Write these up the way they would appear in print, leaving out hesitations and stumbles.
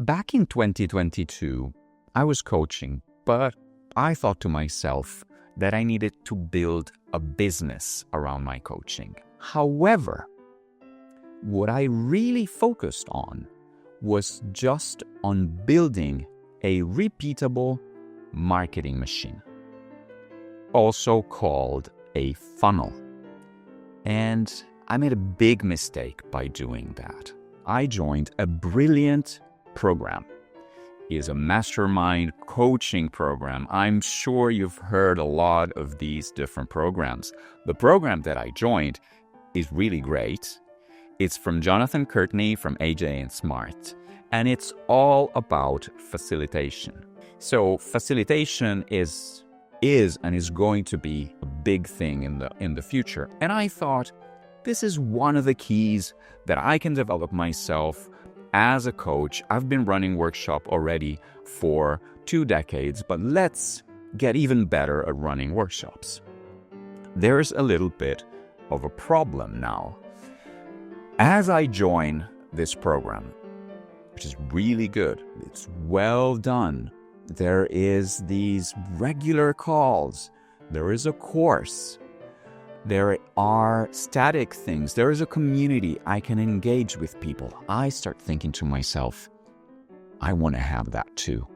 Back in 2022, I was coaching, but I thought to myself that I needed to build a business around my coaching. However, what I really focused on was just on building a repeatable marketing machine, also called a funnel. And I made a big mistake by doing that. I joined a brilliant program. It is a mastermind coaching program. I'm sure you've heard a lot of these different programs. The program that I joined is really great. It's from Jonathan Courtney from AJ and Smart, and it's all about facilitation. So facilitation is and is going to be a big thing in the future. And I thought this is one of the keys that I can develop myself as a coach. I've been running workshop already for 2 decades, but let's get even better at running workshops. There's a little bit of a problem now. As I join this program, which is really good, it's well done, there is these regular calls, there is a course, there are static things, there is a community, I can engage with people. I start thinking to myself, I want to have that too.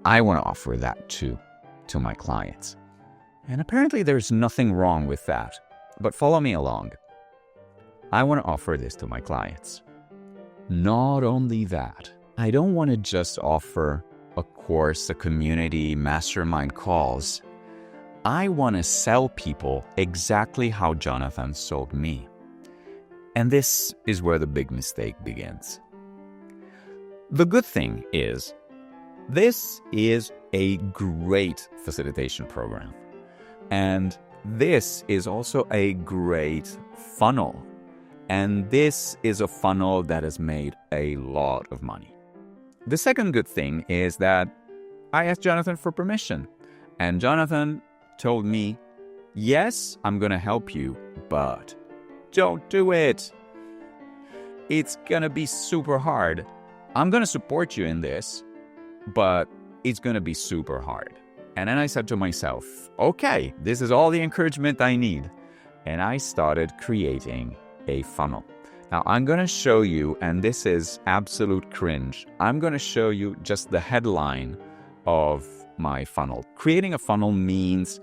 I want to offer that too to my clients. And apparently there's nothing wrong with that. But follow me along. I want to offer this to my clients. Not only that, I don't want to just offer a course, a community, mastermind calls. I want to sell people exactly how Jonathan sold me. And this is where the big mistake begins. The good thing is, this is a great facilitation program. And this is also a great funnel. And this is a funnel that has made a lot of money. The second good thing is that I asked Jonathan for permission. And Jonathan told me, yes, I'm going to help you, but don't do it. It's going to be super hard. I'm going to support you in this, but it's going to be super hard. And then I said to myself, okay, this is all the encouragement I need. And I started creating a funnel. Now I'm going to show you, and this is absolute cringe, I'm going to show you just the headline of my funnel. Creating a funnel means,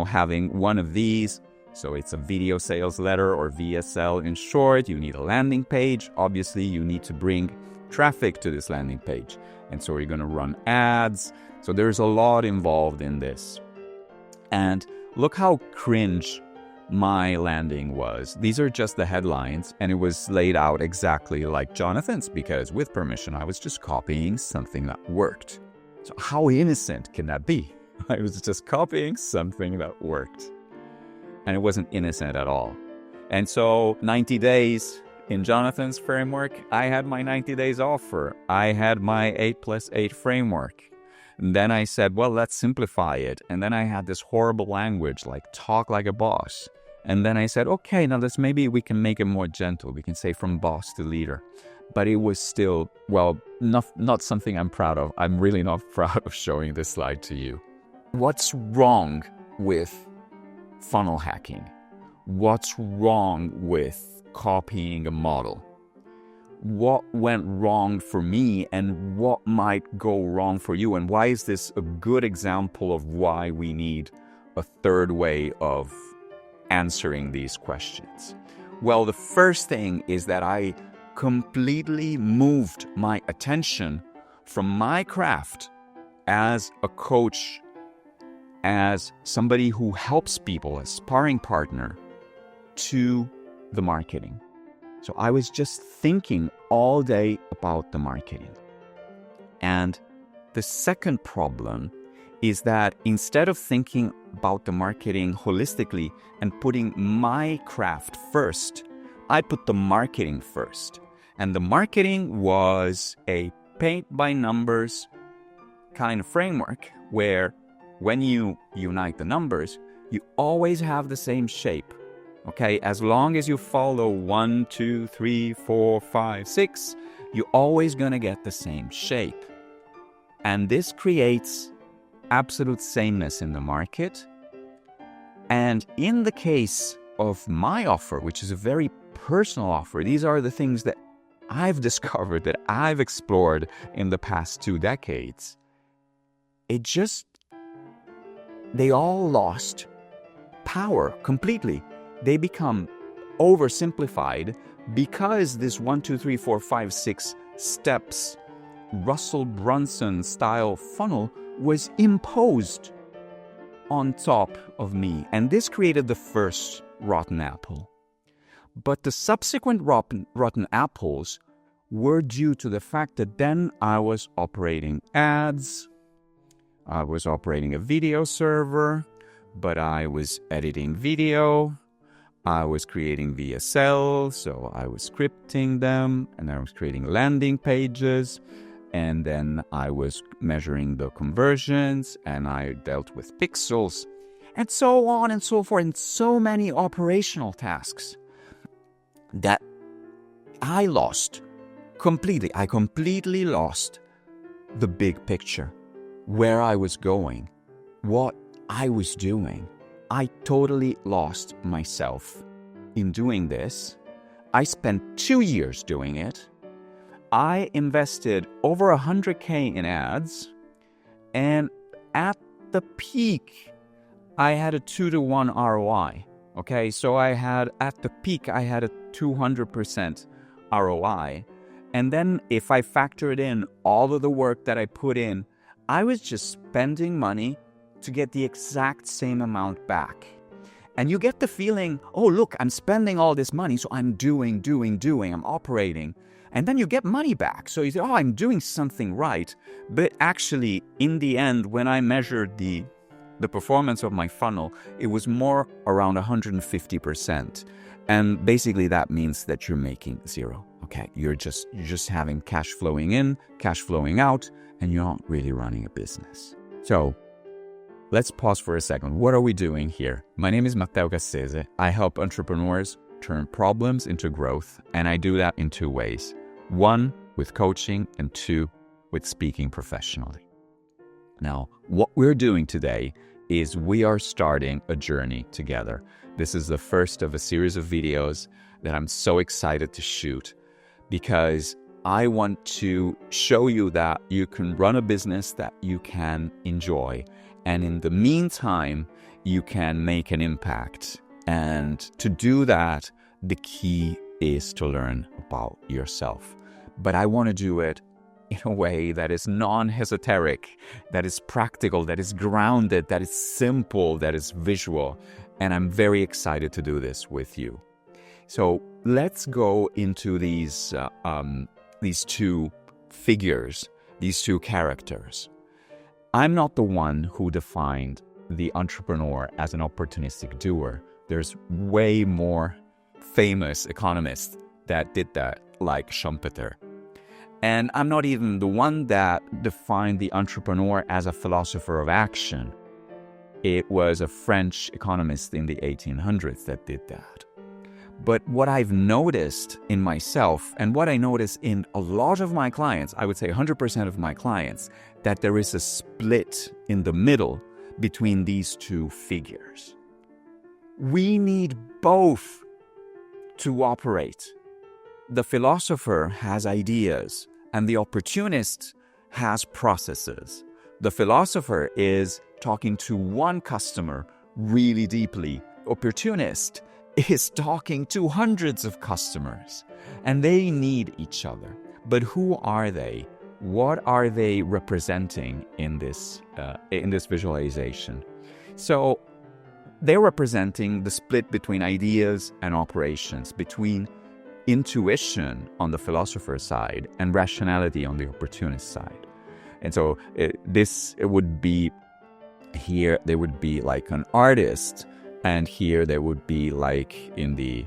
having one of these. So it's a video sales letter, or VSL in short. You need a landing page. Obviously, you need to bring traffic to this landing page. And so you're going to run ads. So there's a lot involved in this. And look how cringe my landing was. These are just the headlines, and it was laid out exactly like Jonathan's, because with permission, I was just copying something that worked. So how innocent can that be? I was just copying something that worked. And it wasn't innocent at all. And so 90 days in Jonathan's framework, I had my 90 days offer. I had my 8+8 framework. And then I said, well, let's simplify it. And then I had this horrible language, like talk like a boss. And then I said, okay, now maybe we can make it more gentle. We can say from boss to leader. But it was still, not something I'm proud of. I'm really not proud of showing this slide to you. What's wrong with funnel hacking? What's wrong with copying a model? What went wrong for me, and what might go wrong for you? And why is this a good example of why we need a third way of answering these questions? Well, the first thing is that I completely moved my attention from my craft as a coach, as somebody who helps people, as sparring partner, to the marketing. So I was just thinking all day about the marketing. And the second problem is that instead of thinking about the marketing holistically and putting my craft first, I put the marketing first. And the marketing was a paint by numbers kind of framework where when you unite the numbers, you always have the same shape. Okay, as long as you follow 1, 2, 3, 4, 5, 6, you're always going to get the same shape. And this creates absolute sameness in the market. And in the case of my offer, which is a very personal offer, these are the things that I've discovered, that I've explored in the past 2 decades. They all lost power completely. They become oversimplified because this 1, 2, 3, 4, 5, 6 steps Russell Brunson style funnel was imposed on top of me. And this created the first rotten apple. But the subsequent rotten apples were due to the fact that then I was operating ads, I was operating a video server, but I was editing video, I was creating VSL, so I was scripting them, and I was creating landing pages, and then I was measuring the conversions, and I dealt with pixels, and so on and so forth, and so many operational tasks that I lost completely. I completely lost the big picture, where I was going, what I was doing. I totally lost myself in doing this. I spent 2 years doing it. I invested over 100K in ads, and at the peak, I had a 2-to-1 ROI. Okay, so at the peak, I had a 200% ROI. And then if I factored in all of the work that I put in, I was just spending money to get the exact same amount back. And you get the feeling, oh, look, I'm spending all this money, so I'm doing, I'm operating. And then you get money back. So you say, oh, I'm doing something right. But actually, in the end, when I measured the performance of my funnel, it was more around 150%. And basically that means that you're making zero. Okay, you're just having cash flowing in, cash flowing out, and you're not really running a business. So let's pause for a second. What are we doing here? My name is Matteo Cassese. I help entrepreneurs turn problems into growth, and I do that in 2 ways. 1, with coaching, and 2, with speaking professionally. Now, what we're doing today is we are starting a journey together. This is the first of a series of videos that I'm so excited to shoot because I want to show you that you can run a business that you can enjoy. And in the meantime, you can make an impact. And to do that, the key is to learn about yourself. But I want to do it in a way that is non-esoteric, that is practical, that is grounded, that is simple, that is visual. And I'm very excited to do this with you. So let's go into these 2 figures, these 2 characters. I'm not the one who defined the entrepreneur as an opportunistic doer. There's way more famous economists that did that, like Schumpeter. And I'm not even the one that defined the entrepreneur as a philosopher of action. It was a French economist in the 1800s that did that. But what I've noticed in myself, and what I notice in a lot of my clients, I would say 100% of my clients, that there is a split in the middle between these 2 figures. We need both to operate. The philosopher has ideas, and the opportunist has processes. The philosopher is talking to one customer really deeply. Opportunist is talking to hundreds of customers, and they need each other. But who are they? What are they representing in this visualization? So they're representing the split between ideas and operations, between intuition on the philosopher's side and rationality on the opportunist side. And so it would be here, they would be like an artist, and here they would be like in the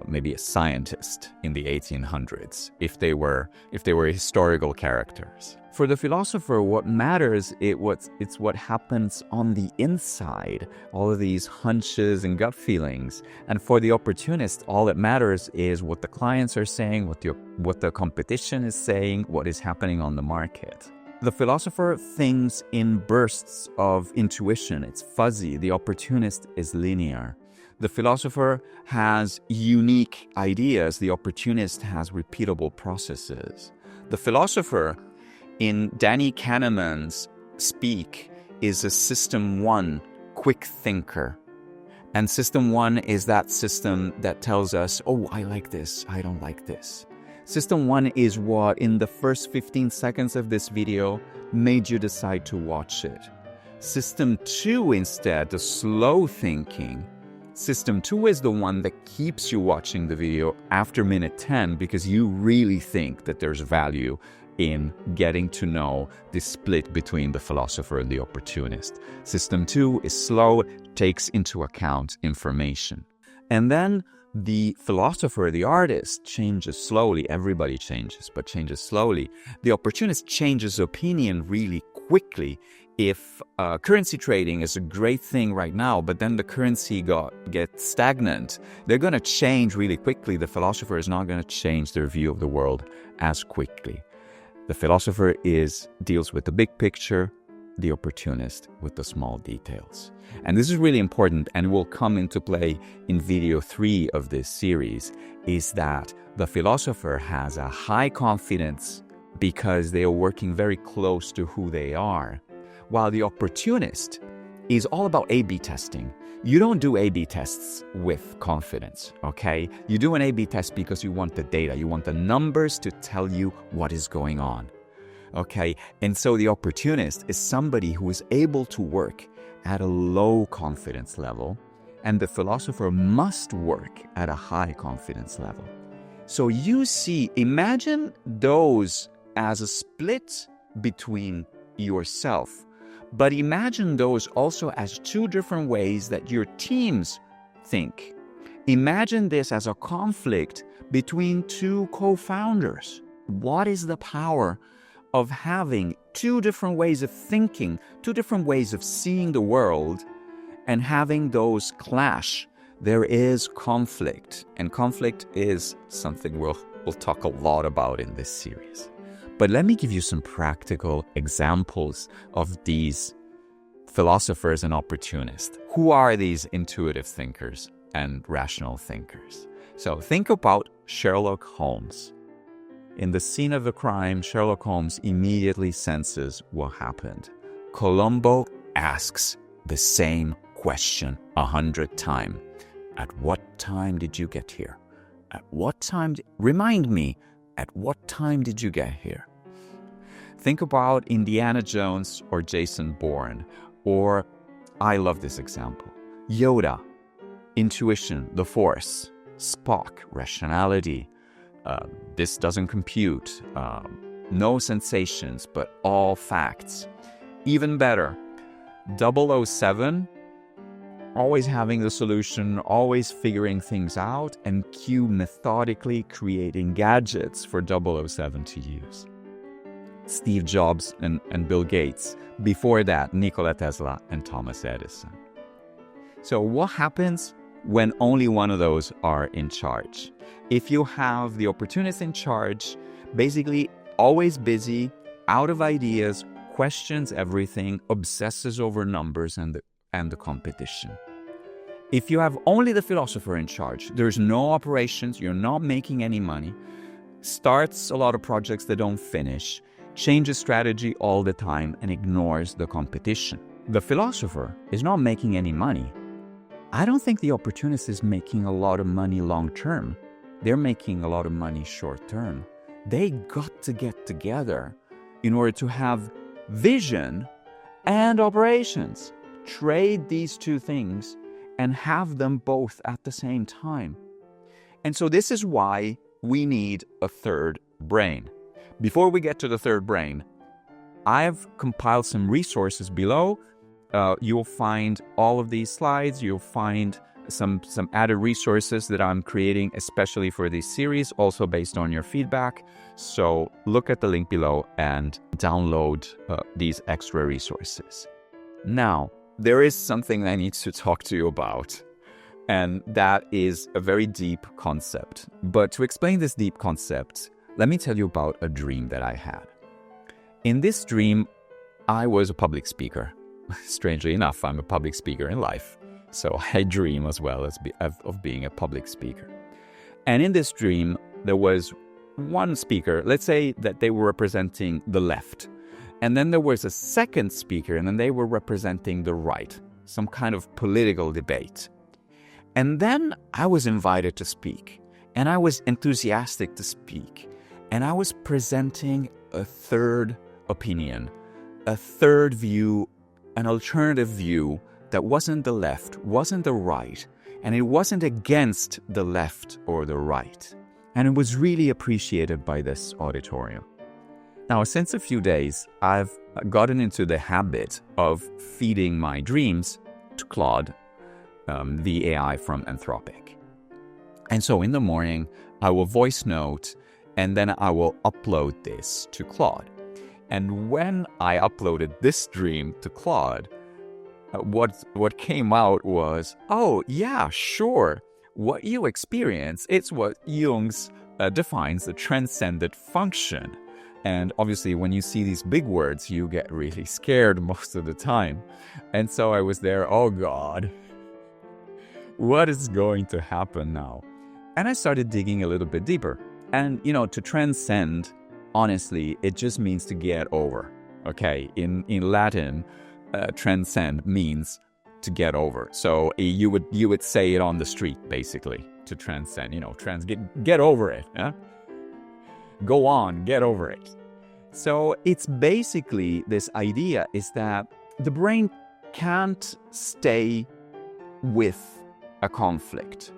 maybe a scientist in the 1800s, if they were historical characters. For the philosopher, what matters it's what happens on the inside, all of these hunches and gut feelings. And for the opportunist, all that matters is what the clients are saying, what the competition is saying, what is happening on the market. The philosopher thinks in bursts of intuition. It's fuzzy. The opportunist is linear. The philosopher has unique ideas. The opportunist has repeatable processes. The philosopher, in Danny Kahneman's speak, is a system one quick thinker. And system one is that system that tells us, oh, I like this, I don't like this. System one is what, in the first 15 seconds of this video, made you decide to watch it. System two, instead, the slow thinking, system two is the one that keeps you watching the video after minute 10 because you really think that there's value in getting to know the split between the philosopher and the opportunist. System two is slow, takes into account information. And then the philosopher, the artist, changes slowly. Everybody changes, but changes slowly. The opportunist changes opinion really quickly. If currency trading is a great thing right now, but then the currency gets stagnant, they're going to change really quickly. The philosopher is not going to change their view of the world as quickly. The philosopher deals with the big picture, the opportunist with the small details. And this is really important and will come into play in video 3 of this series, is that the philosopher has a high confidence because they are working very close to who they are, while the opportunist is all about A/B testing. You don't do A/B tests with confidence, okay? You do an A/B test because you want the data. You want the numbers to tell you what is going on, okay? And so the opportunist is somebody who is able to work at a low confidence level, and the philosopher must work at a high confidence level. So you see, imagine those as a split between yourself. But imagine those also as two different ways that your teams think. Imagine this as a conflict between two co-founders. What is the power of having two different ways of thinking, two different ways of seeing the world, and having those clash? There is conflict, and conflict is something we'll talk a lot about in this series. But let me give you some practical examples of these philosophers and opportunists. Who are these intuitive thinkers and rational thinkers? So think about Sherlock Holmes. In the scene of the crime, Sherlock Holmes immediately senses what happened. Columbo asks the same question 100 times. At what time did you get here? At what time? Remind me. At what time did you get here? Think about Indiana Jones or Jason Bourne, or I love this example, Yoda, intuition, the Force, Spock, rationality, this doesn't compute, no sensations, but all facts. Even better, 007, always having the solution, always figuring things out, and Q methodically creating gadgets for 007 to use. Steve Jobs and Bill Gates. Before that, Nikola Tesla and Thomas Edison. So what happens when only one of those are in charge? If you have the opportunist in charge, basically always busy, out of ideas, questions everything, obsesses over numbers and the competition. If you have only the philosopher in charge, there's no operations, you're not making any money, starts a lot of projects that don't finish, changes strategy all the time, and ignores the competition. The philosopher is not making any money. I don't think the opportunist is making a lot of money long term. They're making a lot of money short term. They got to get together in order to have vision and operations. Trade these two things and have them both at the same time. And so this is why we need a third brain. Before we get to the third brain, I've compiled some resources below. You'll find all of these slides. You'll find some added resources that I'm creating especially for this series, also based on your feedback. So look at the link below and download these extra resources. Now, there is something I need to talk to you about, and that is a very deep concept. But to explain this deep concept, let me tell you about a dream that I had. In this dream, I was a public speaker. Strangely enough, I'm a public speaker in life. So I dream as well of being a public speaker. And in this dream, there was one speaker. Let's say that they were representing the left. And then there was a second speaker, and then they were representing the right. Some kind of political debate. And then I was invited to speak. And I was enthusiastic to speak. And I was presenting a third opinion, a third view, an alternative view that wasn't the left, wasn't the right, and it wasn't against the left or the right. And it was really appreciated by this auditorium. Now, since a few days, I've gotten into the habit of feeding my dreams to Claude, the AI from Anthropic. And so in the morning, I will voice note, and then I will upload this to Claude. And when I uploaded this dream to Claude, what came out was, oh, yeah, sure. What you experience, it's what Jung's defines the transcendent function. And obviously, when you see these big words, you get really scared most of the time. And so I was there, oh God, what is going to happen now? And I started digging a little bit deeper. And, to transcend, honestly, it just means to get over. Okay, in Latin, transcend means to get over. So you would say it on the street, basically, to transcend. Get over it. Yeah? Go on, get over it. So it's basically this idea is that the brain can't stay with a conflict.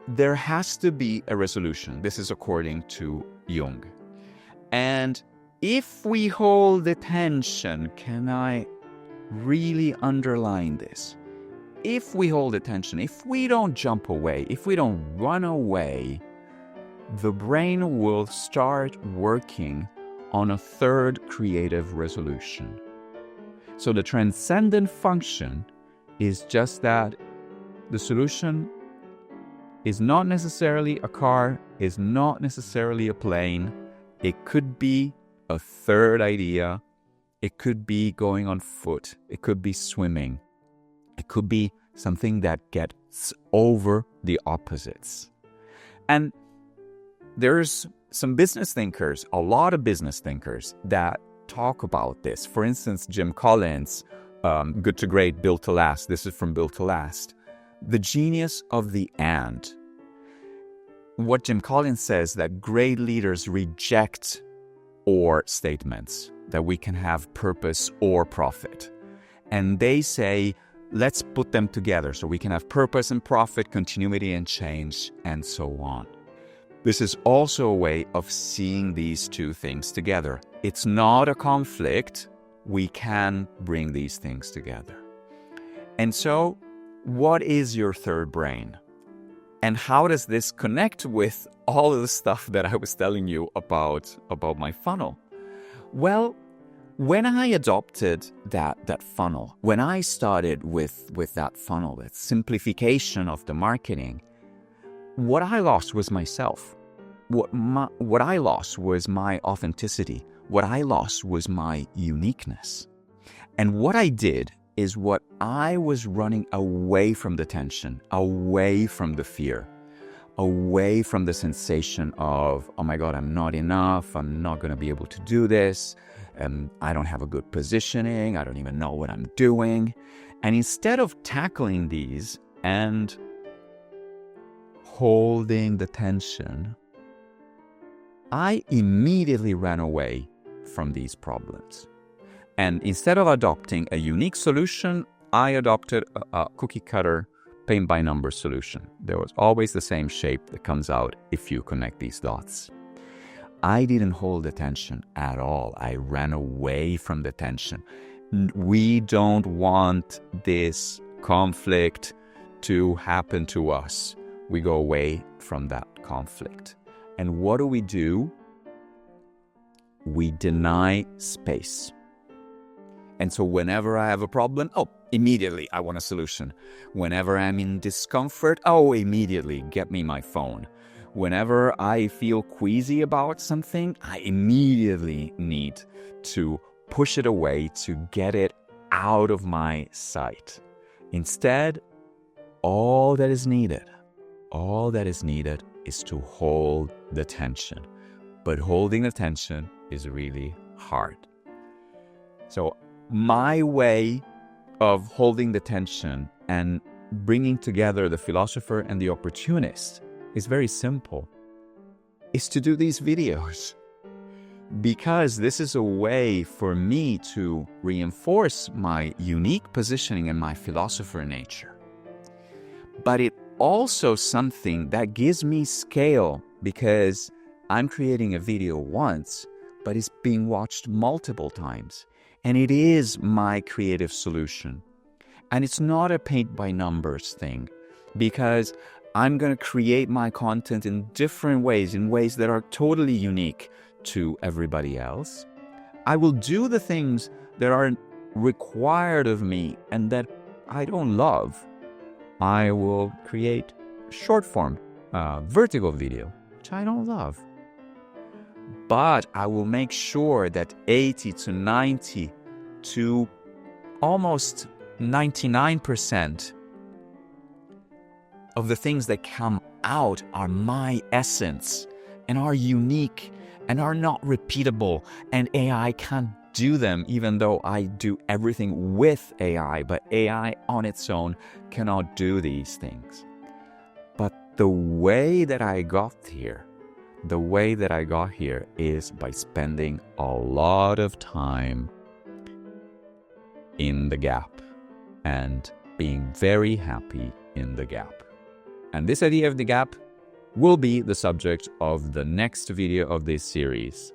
There has to be a resolution. This is according to Jung. And if we hold the tension, can I really underline this? If we hold the tension, if we don't jump away, if we don't run away, the brain will start working on a third creative resolution. So the transcendent function is just that the solution is not necessarily a car, is not necessarily a plane. It could be a third idea. It could be going on foot. It could be swimming. It could be something that gets over the opposites. And there's some business thinkers, a lot of business thinkers that talk about this. For instance, Jim Collins, Good to Great, Built to Last. This is from Built to Last. The genius of the and. What Jim Collins says that great leaders reject or statements, that we can have purpose or profit. And they say, let's put them together so we can have purpose and profit, continuity and change, and so on. This is also a way of seeing these two things together. It's not a conflict. We can bring these things together. And so, what is your third brain? And how does this connect with all of the stuff that I was telling you about my funnel? Well, when I adopted that funnel, when I started with that funnel, that simplification of the marketing, what I lost was myself. What I lost was my authenticity. What I lost was my uniqueness. And what I did is what I was running away from the tension, away from the fear, away from the sensation of, oh my God, I'm not enough, I'm not going to be able to do this, I don't have a good positioning, I don't even know what I'm doing. And instead of tackling these and holding the tension, I immediately ran away from these problems. And instead of adopting a unique solution, I adopted a cookie cutter paint by number solution. There was always the same shape that comes out if you connect these dots. I didn't hold the tension at all. I ran away from the tension. We don't want this conflict to happen to us. We go away from that conflict. And what do? We deny space. And so whenever I have a problem, immediately I want a solution. Whenever I'm in discomfort, immediately get me my phone. whenever I feel queasy about something, I immediately need to push it away to get it out of my sight. Instead, all that is needed is to hold the tension. But holding the tension is really hard. So my way of holding the tension and bringing together the philosopher and the opportunist is very simple. It's to do these videos. Because this is a way for me to reinforce my unique positioning and my philosopher nature. But it also something that gives me scale, because I'm creating a video once, but it's being watched multiple times. And it is my creative solution. And it's not a paint by numbers thing, because I'm going to create my content in different ways, in ways that are totally unique to everybody else. I will do the things that are required of me and that I don't love. I will create short form, vertical video, which I don't love. But I will make sure that 80 to 90 to almost 99% of the things that come out are my essence and are unique and are not repeatable, and AI can't do them, even though I do everything with AI, but AI on its own cannot do these things. But the way that I got here is by spending a lot of time in the gap and being very happy in the gap. And this idea of the gap will be the subject of the next video of this series.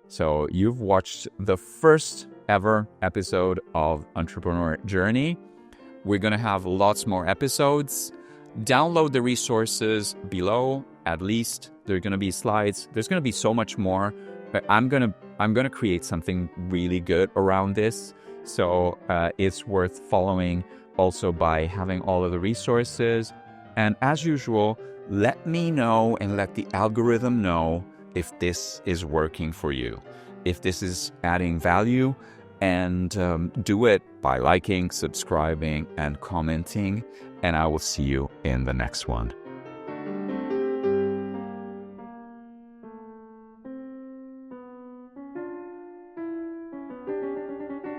So you've watched the first ever episode of Entrepreneur Journey. We're going to have lots more episodes. Download the resources below. At least there are going to be slides. There's going to be so much more. But I'm going to create something really good around this. So it's worth following also by having all of the resources. And as usual, let me know and let the algorithm know if this is working for you, if this is adding value, and do it by liking, subscribing, and commenting. And I will see you in the next one.